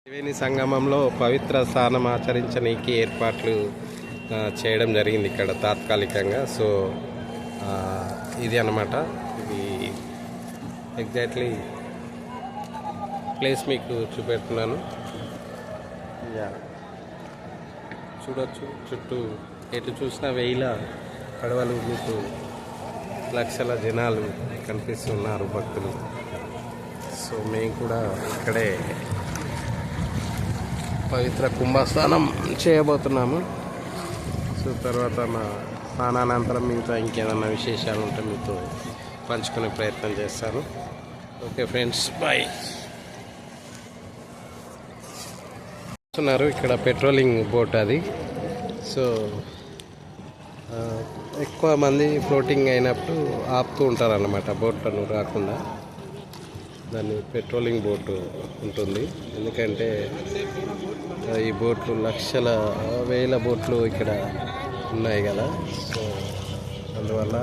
త్రివేణి సంగమంలో పవిత్ర స్నానం ఆచరించడానికి ఏర్పాట్లు చేయడం జరిగింది ఇక్కడ తాత్కాలికంగా. సో ఇది అన్నమాట. ఇది ఎగ్జాక్ట్లీ ప్లేస్ మీకు చూపెడుతున్నాను. చూడొచ్చు, చుట్టూ ఎటు చూసిన వేల పడవలు, మీకు లక్షల జనాలు కనిపిస్తున్నారు, భక్తులు. సో మేము కూడా ఇక్కడే పవిత్ర కుంభస్నానం చేయబోతున్నాము. సో తర్వాత మా స్నానానంతరం ఇంకేదన్నా విశేషాలు ఉంటే మీతో పంచుకునే ప్రయత్నం చేస్తాను. Okay friends, bye. చూస్తున్నారు ఇక్కడ పెట్రోలింగ్ బోట్ అది. సో ఎక్కువ మంది ఫ్లోటింగ్ అయినప్పుడు ఆపుతూ ఉంటారన్నమాట బోట్లను రాకుండా. దాన్ని పెట్రోలింగ్ బోటు ఉంటుంది. ఎందుకంటే ఈ బోట్లు లక్షల వేల బోట్లు ఇక్కడ ఉన్నాయి కదా. సో అందువల్ల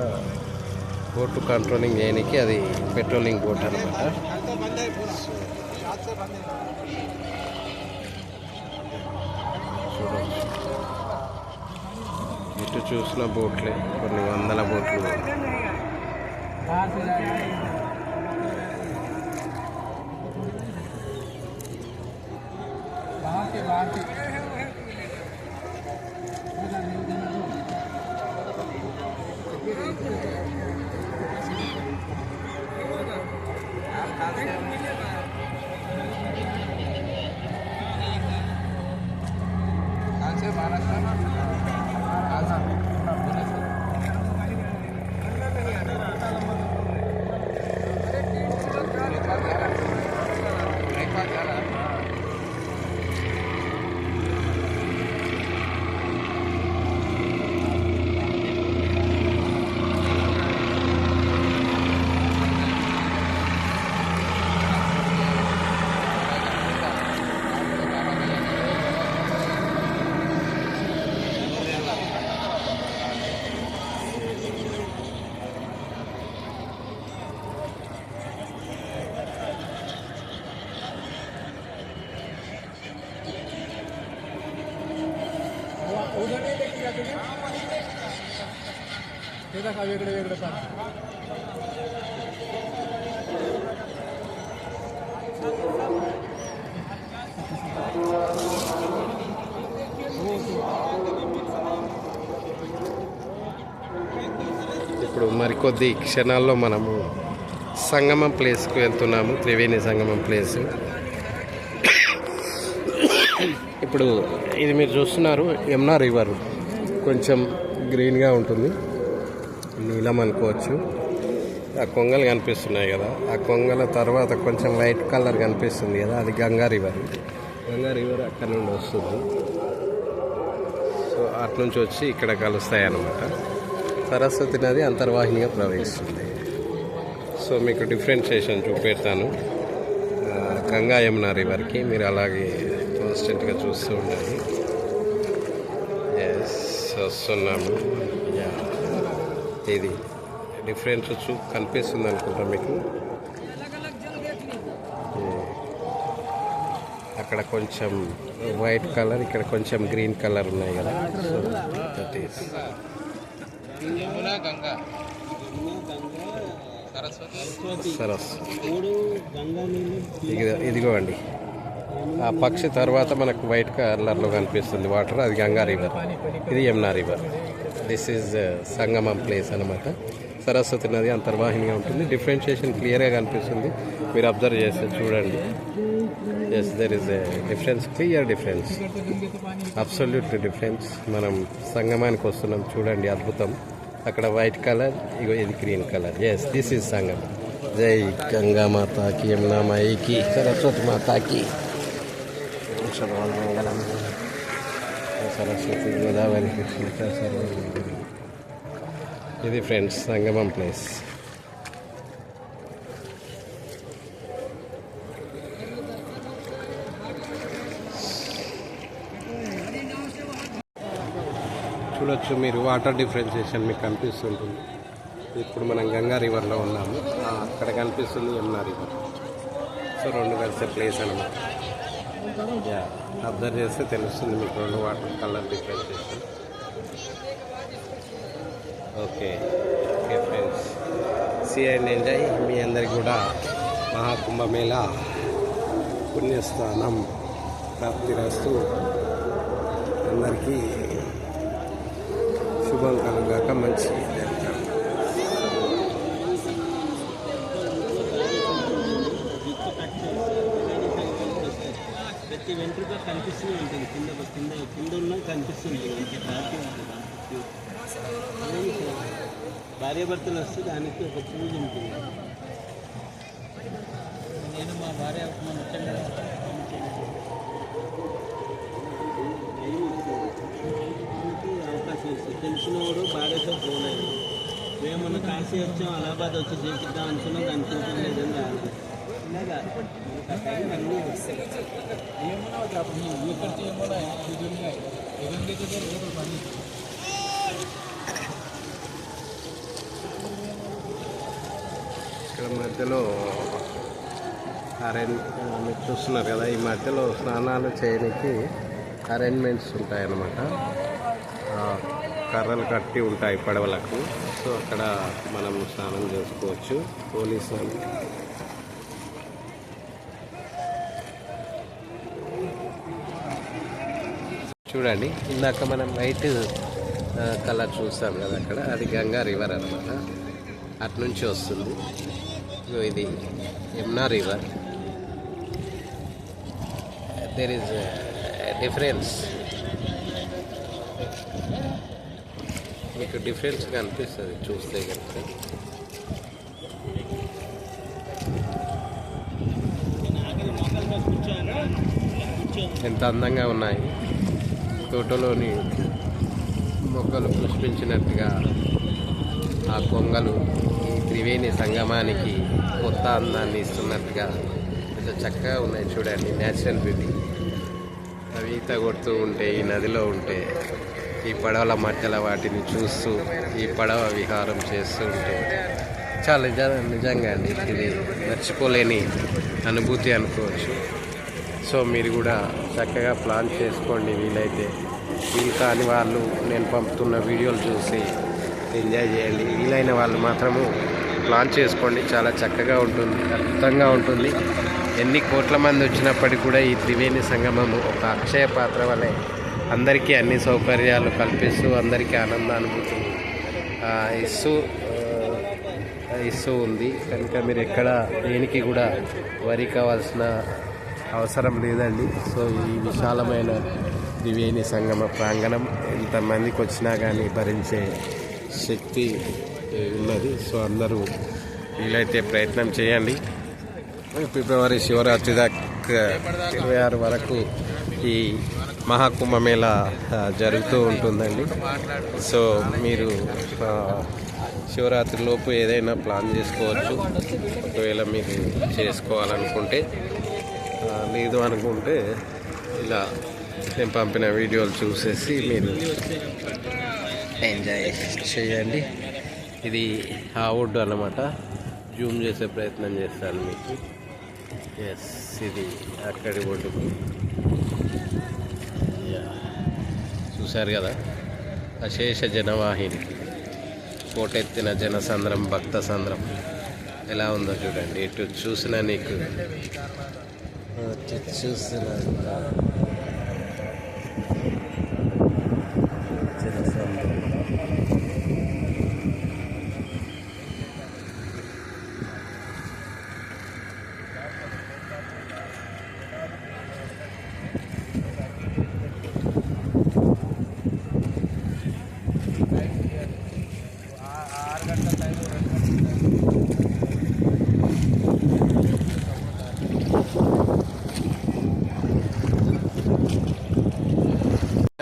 బోటు కంట్రోలింగ్ చేయడానికి అది పెట్రోలింగ్ బోట్ అనమాట. చూడండి, ఇటు చూసిన బోట్లే కొన్ని వందల బోట్లు. ఇప్పుడు మరికొద్ది క్షణాల్లో మనము సంగమం ప్లేస్కు వెళ్తున్నాము. త్రివేణి సంగమం ప్లేస్. ఇప్పుడు ఇది మీరు చూస్తున్నారు యమునా రివర్. కొంచెం గ్రీన్గా ఉంటుంది, నీలం అనుకోవచ్చు. ఆ కొంగలు కనిపిస్తున్నాయి కదా, ఆ కొంగల తర్వాత కొంచెం వైట్ కలర్ కనిపిస్తుంది కదా, అది గంగా రివర్. గంగా రివర్ అక్కడ నుండి వస్తుంది. సో అటు నుంచి వచ్చి ఇక్కడ కలుస్తాయి అన్నమాట. సరస్వతి నది అంతర్వాహినిగా ప్రవహిస్తుంది. సో మీకు డిఫరెన్షియేషన్ చూపెడతాను గంగా యమునా రివర్కి. మీరు అలాగే కాన్స్టెంట్గా చూస్తూ ఉండాలి. వస్తున్నాము. ఇది డిఫరెన్స్ కనిపిస్తుంది అనుకుంటా మీకు. అక్కడ కొంచెం వైట్ కలర్, ఇక్కడ కొంచెం గ్రీన్ కలర్ ఉన్నాయి కదా. So that is Saraswati. ఇదిగో అండి, ఆ పక్షి తర్వాత మనకు వైట్ కలర్లో కనిపిస్తుంది వాటర్, అది గంగా రివర్. ఇది Yamuna river. This is Sangamam place అనమాట. సరస్వతి నది అంతర్వాహినిగా ఉంటుంది. డిఫరెన్షియేషన్ క్లియర్గా కనిపిస్తుంది, మీరు అబ్జర్వ్ చేస్తే చూడండి. Yes, there is a difference, clear difference, absolute difference. మనం సంగమానికి వస్తున్నాం చూడండి, అద్భుతం. అక్కడ వైట్ కలర్, ఇగో ఇది green colour. Yes, this is సంగమం. జై గంగా మాతాకి, యమునా మాయికి, సరస్వతి మాతాకి మంగళం. సరస్వతి, గోదావరి, కృష్ణ, సర్వ. ఇది ఫ్రెండ్స్ సంగమం ప్లేస్. చూడొచ్చు మీరు, వాటర్ డిఫరెన్షియేషన్ మీకు కనిపిస్తుంటుంది. ఇప్పుడు మనం గంగా రివర్లో ఉన్నాము. అక్కడ కనిపిస్తుంది యమునా రివర్. సో రెండు కలిసే ప్లేస్ అన్నమాట. అబ్జర్వ్ చేస్తే తెలుస్తుంది మీకు రెండు water colour differentiation. Okay okay friends, see and enjoy. మీ అందరికి కూడా మహాకుంభమేళ పుణ్యస్థానం ప్రాప్తిరస్తు. అందరికీ శుభం కలుగాక, మంచి జరుగుతాం. ప్రతి వెంట్రుక కనిపిస్తూ ఉంటుంది, కింద కింద కింద ఉన్న కనిపిస్తుంది. భార్యాభర్తలు వస్తే దానికి ఒక పూజ ఉంటుంది. నేను మా భార్య అవకాశం ఇస్తుంది. తెలిసినవాడు భార్యతో పోలేదు. మేమన్నా కాశీ వచ్చాం, అలహాబాద్ వచ్చి చేపిద్దాం అనుకున్నాం, దానికి చూపం లేదని రాలేదు. ఇలాగా అన్నీ వస్తాయి. ఇక్కడ మధ్యలో మీరు చూస్తున్నారు కదా, ఈ మధ్యలో స్నానాలు చేయడానికి అరేంజ్మెంట్స్ ఉంటాయన్నమాట. కర్రలు కట్టి ఉంటాయి పడవలకు. సో అక్కడ మనం స్నానం చేసుకోవచ్చు. పోలీసులు చూడండి, ఇందాక మనం వైట్ కలర్ చూస్తాం కదా అక్కడ, అది గంగా రివర్ అన్నమాట. అటు నుంచి వస్తుంది. ఇది Yamuna river. There is difference. మీకు డిఫరెన్స్ కనిపిస్తుంది చూస్తే కనుక. ఎంత అందంగా ఉన్నాయి. తోటలోని మొక్కలు పుష్పించినట్టుగా ఆ కొంగలు ఈ త్రివేణి సంగమానికి కొత్త అందాన్ని ఇస్తున్నట్టుగా ఎంత చక్కగా ఉన్నాయి చూడండి. Natural beauty. అవి ఈత కొడుతూ ఉంటే, ఈ నదిలో ఉంటే, ఈ పడవల మధ్యలో వాటిని చూస్తూ ఈ పడవ విహారం చేస్తూ ఉంటే చాలా నిజంగా అండి ఇది మర్చిపోలేని అనుభూతి అనుకోవచ్చు. సో మీరు కూడా చక్కగా ప్లాన్ చేసుకోండి. వీలైతే, వీలు కాని వాళ్ళు నేను పంపుతున్న వీడియోలు చూసి ఎంజాయ్ చేయండి. వీలైన వాళ్ళు మాత్రము ప్లాన్ చేసుకోండి. చాలా చక్కగా ఉంటుంది, అద్భుతంగా ఉంటుంది. ఎన్ని కోట్ల మంది వచ్చినప్పటికీ కూడా ఈ త్రివేణి సంగమము ఒక అక్షయ పాత్ర వలె అందరికీ అన్ని సౌకర్యాలు కల్పిస్తూ అందరికీ ఆనందానుభూతులు ఇస్తూ ఉంది. కనుక మీరు ఎక్కడ దేనికి కూడా వరి కావాల్సిన అవసరం లేదండి. సో ఈ విశాలమైన త్రివేణి సంగమ ప్రాంగణం ఎంతమందికి వచ్చినా కానీ భరించే శక్తి ఉన్నది. సో అందరూ వీలైతే ప్రయత్నం చేయండి. ఫిబ్రవరి శివరాత్రి దాకా 26 వరకు ఈ మహాకుంభమేళ జరుగుతూ ఉంటుందండి. సో మీరు శివరాత్రి లోపు ఏదైనా ప్లాన్ చేసుకోవచ్చు. ఒకవేళ మీరు చేసుకోవాలనుకుంటే, లేదు అనుకుంటే ఇలా నేను పంపిన వీడియోలు చూసేసి మీరు ఎంజాయ్ చేయండి. ఇది ఆ ఒడ్డు అన్నమాట. జూమ్ చేసే ప్రయత్నం చేస్తాను మీకు. ఎస్, ఇది అక్కడి ఒడ్డు. చూశారు కదా, అశేష జనవాహిని, కోటెత్తిన జనసంద్రం, భక్త సంద్రం ఎలా ఉందో చూడండి. ఇటు చూసినా నీకు చూసిన జనసంద్రం.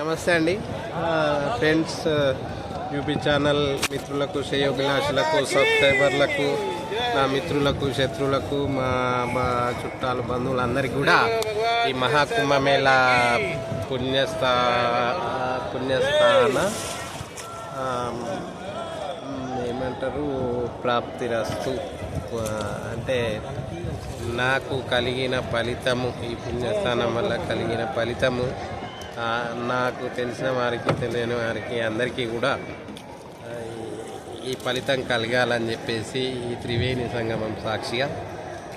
నమస్తే అండి ఫ్రెండ్స్, యూపీ ఛానల్ మిత్రులకు, శ్రేయోభిలాషులకు, సబ్స్క్రైబర్లకు, నా మిత్రులకు, శత్రువులకు, మా చుట్టాలు, బంధువులందరికీ కూడా ఈ మహాకుంభమేళ పుణ్యస్థాన ఏమంటారు ప్రాప్తిరస్తు అంటే నాకు కలిగిన ఫలితము, ఈ పుణ్యస్థానం వల్ల కలిగిన ఫలితము నాకు తెలిసిన వారికి తెలియని వారికి అందరికీ కూడా ఈ ఫలితం కలగాలని చెప్పేసి ఈ త్రివేణి సంగమం సాక్షిగా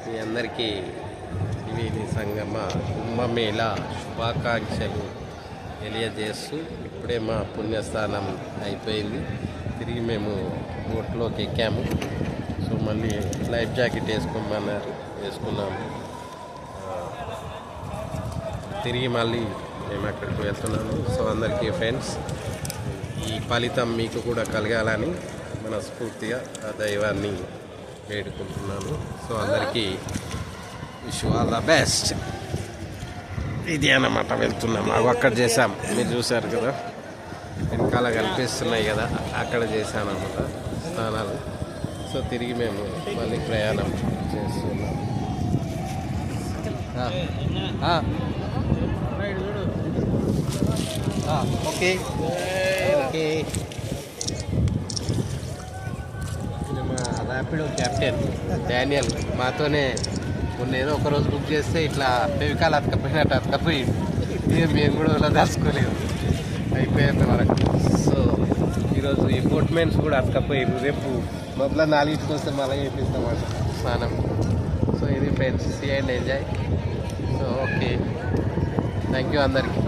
మీ అందరికీ త్రివేణి సంగమ కుంభమేళ శుభాకాంక్షలు తెలియజేస్తూ ఇప్పుడే మా పుణ్యస్థానం అయిపోయింది. తిరిగి మేము బోట్లోకి ఎక్కాము. సో మళ్ళీ లైఫ్ జాకెట్ వేసుకోమన్నారు, వేసుకున్నాము. తిరిగి మళ్ళీ మేము అక్కడికి వెళ్తున్నాము. సో అందరికీ ఫ్రెండ్స్, ఈ ఫలితం మీకు కూడా కలగాలని మనస్ఫూర్తిగా ఆ దైవాన్ని వేడుకుంటున్నాను. సో అందరికీ విష్ ఆల్ ద బెస్ట్. ఇది అన్నమాట, వెళ్తున్నాం. అవి అక్కడ చేసాం, మీరు చూసారు కదా, వెనకాల కనిపిస్తున్నాయి కదా, అక్కడ చేశాను అన్నమాట స్నానాలు. సో తిరిగి మేము మళ్ళీ ప్రయాణం చేస్తున్నాం. Okay okay. మా ర్యాపిడో క్యాప్టెన్ డానియల్ మాతోనే మొన్న ఏదో ఒకరోజు బుక్ చేస్తే ఇట్లా ఫెవికాల్ అతకపోయినట్టు అతకపోయి ఇక మేము కూడా ఇలా దాచుకోలేదు అయిపోయేంత వరకు. సో ఈరోజు ఈ బోట్మెన్స్ కూడా అతకపోయారు. రేపు మొదల 4కి వస్తే మళ్ళీ చేపిస్తామాట స్నానం. సో ఇది friends, see and enjoy. So okay, thank you అందరికీ.